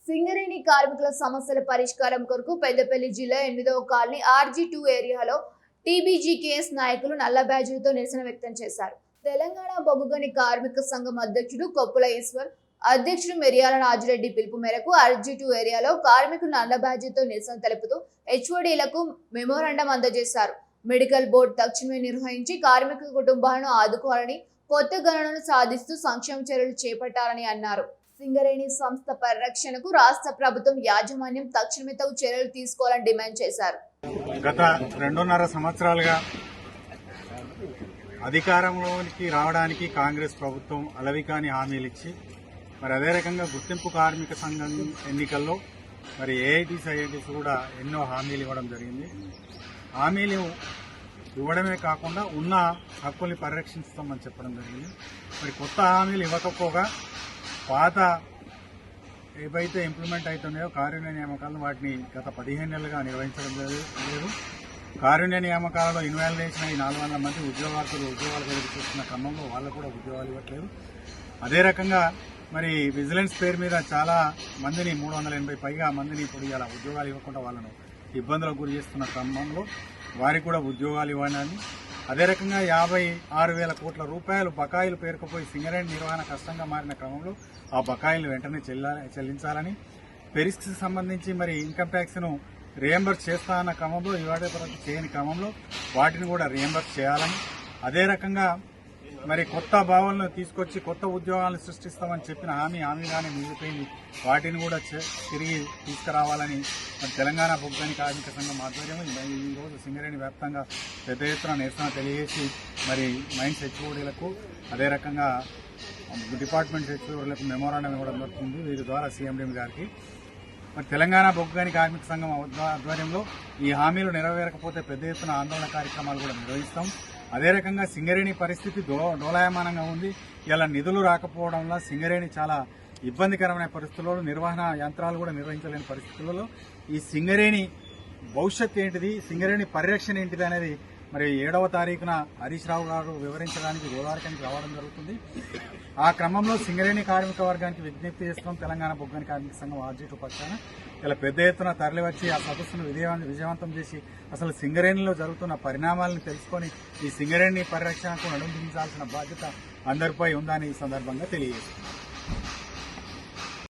సింగరేణి కార్మికుల సమస్యల పరిష్కారం కొరకు పెద్దపల్లి జిల్లా 8వ కాలనీ RG2 ఏరియాలో TBGKS నాయకులు నల్ల బ్యాడ్జీలతో నిరసన వ్యక్తం చేశారు. తెలంగాణ బొగ్గుగని కార్మిక సంఘం అధ్యక్షుడు కొప్పుల ఈశ్వర్, అధ్యక్షుడు మిర్యాల రాజిరెడ్డి పిలుపు మేరకు RG2 ఏరియాలో కార్మికులు నల్ల బ్యాడ్జీతో నిరసన తెలుపుతూ HODలకు మెమోరాండం అందజేశారు. మెడికల్ బోర్డు తక్షణమే నిర్వహించి కార్మిక కుటుంబాలను ఆదుకోవాలని, కొత్త గణనను సాధిస్తూ సంక్షేమ చర్యలు చేపట్టాలని అన్నారు. సింగరేణి సంస్థ పరిరక్షణకు రాష్ట్ర ప్రభుత్వం యాజమాన్యం తక్షణమే తగు చర్యలు తీసుకోవాలని డిమాండ్ చేశారు. గత 2.5 సంవత్సరాలుగా అధికారంలోకి రావడానికి కాంగ్రెస్ ప్రభుత్వం అలవికాని హామీలు ఇచ్చి మరి అదే రకంగా గుర్తింపు కార్మిక సంఘం ఎన్నికల్లో మరి AITs కూడా ఎన్నో హామీలు ఇవ్వడం జరిగింది. హామీలు ఇవ్వడమే కాకుండా ఉన్న హక్కుల్ని పరిరక్షిస్తామని చెప్పడం జరిగింది. మరి కొత్త హామీలు ఇవ్వకపోగా పాత ఏవైతే ఇంప్లిమెంట్ అవుతున్నాయో కారుణ్య నియామకాలను వాటిని గత 15 నెలలుగా నిర్వహించడం లేదు. కారుణ్య నియామకాలలో ఇన్వాల్వ్ చేసిన ఈ 400 మంది ఉద్యోగాలు ఎదురు చూస్తున్న క్రమంలో వాళ్ళకు కూడా ఉద్యోగాలు ఇవ్వట్లేదు. అదే రకంగా మరి విజిలెన్స్ పేరు మీద చాలా మందిని 380 పైగా మందిని ఇప్పుడు ఇలా ఉద్యోగాలు ఇవ్వకుండా వాళ్ళను ఇబ్బందులకు గురి చేస్తున్న క్రమంలో వారికి కూడా ఉద్యోగాలు ఇవ్వాలని, అదే రకంగా 56,000 కోట్ల రూపాయలు బకాయిలు పేరుకుపోయి సింగరేణి నిర్వహణ కష్టంగా మారిన క్రమంలో ఆ బకాయిలు వెంటనే చెల్లించాలని, పెరిస్కి సంబంధించి మరి ఇన్కమ్ ట్యాక్స్ను రియంబర్స్ చేస్తా అన్న క్రమంలో ఇవాళ వరకు చేయని క్రమంలో వాటిని కూడా రియంబర్స్ చేయాలని, అదే రకంగా మరి కొత్త భావాలను తీసుకొచ్చి కొత్త ఉద్యోగాలను సృష్టిస్తామని చెప్పిన హామీగానే మిగిలిపోయింది. వాటిని కూడా తిరిగి తీసుకురావాలని మరి తెలంగాణ బొగ్గుగని కార్మిక సంఘం ఆధ్వర్యంలో ఈరోజు సింగరేణి వ్యాప్తంగా పెద్ద ఎత్తున నిరసన తెలియజేసి మరి మైన్స్ HODలకు అదే రకంగా డిపార్ట్మెంట్ HODలకు మెమోరాండం ఇవ్వడం జరుగుతుంది. వీరి ద్వారా CMD గారికి మరి తెలంగాణ బొగ్గుగని కార్మిక సంఘం ఆధ్వర్యంలో ఈ హామీలు నెరవేరకపోతే పెద్ద ఎత్తున ఆందోళన కార్యక్రమాలు కూడా నిర్వహిస్తాం. అదే రకంగా సింగరేణి పరిస్థితి డోలాయమానంగా ఉంది. ఇలా నిధులు రాకపోవడం వల్ల సింగరేణి చాలా ఇబ్బందికరమైన పరిస్థితుల్లో, నిర్వహణ యంత్రాలు కూడా నిర్వహించలేని పరిస్థితులలో ఈ సింగరేణి భవిష్యత్ ఏంటిది, సింగరేణి పరిరక్షణ ఏంటిది అనేది మరి 7వ తారీఖున హరీష్ రావు గారు వివరించడానికి గోదావరికి రావడం జరుగుతుంది. ఆ క్రమంలో సింగరేణి కార్మిక వర్గానికి విజ్ఞప్తి చేస్తున్నాం. తెలంగాణ బొగ్గుగని కార్మిక సంఘం RG2 పక్షాన ఇలా పెద్ద ఎత్తున తరలివచ్చి ఆ సదస్సును విజయవంతం చేసి అసలు సింగరేణిలో జరుగుతున్న పరిణామాలను తెలుసుకొని ఈ సింగరేణి పరిరక్షణకు నడుంచాల్సిన బాధ్యత అందరిపై ఉందని ఈ సందర్భంగా తెలియజేస్తుంది.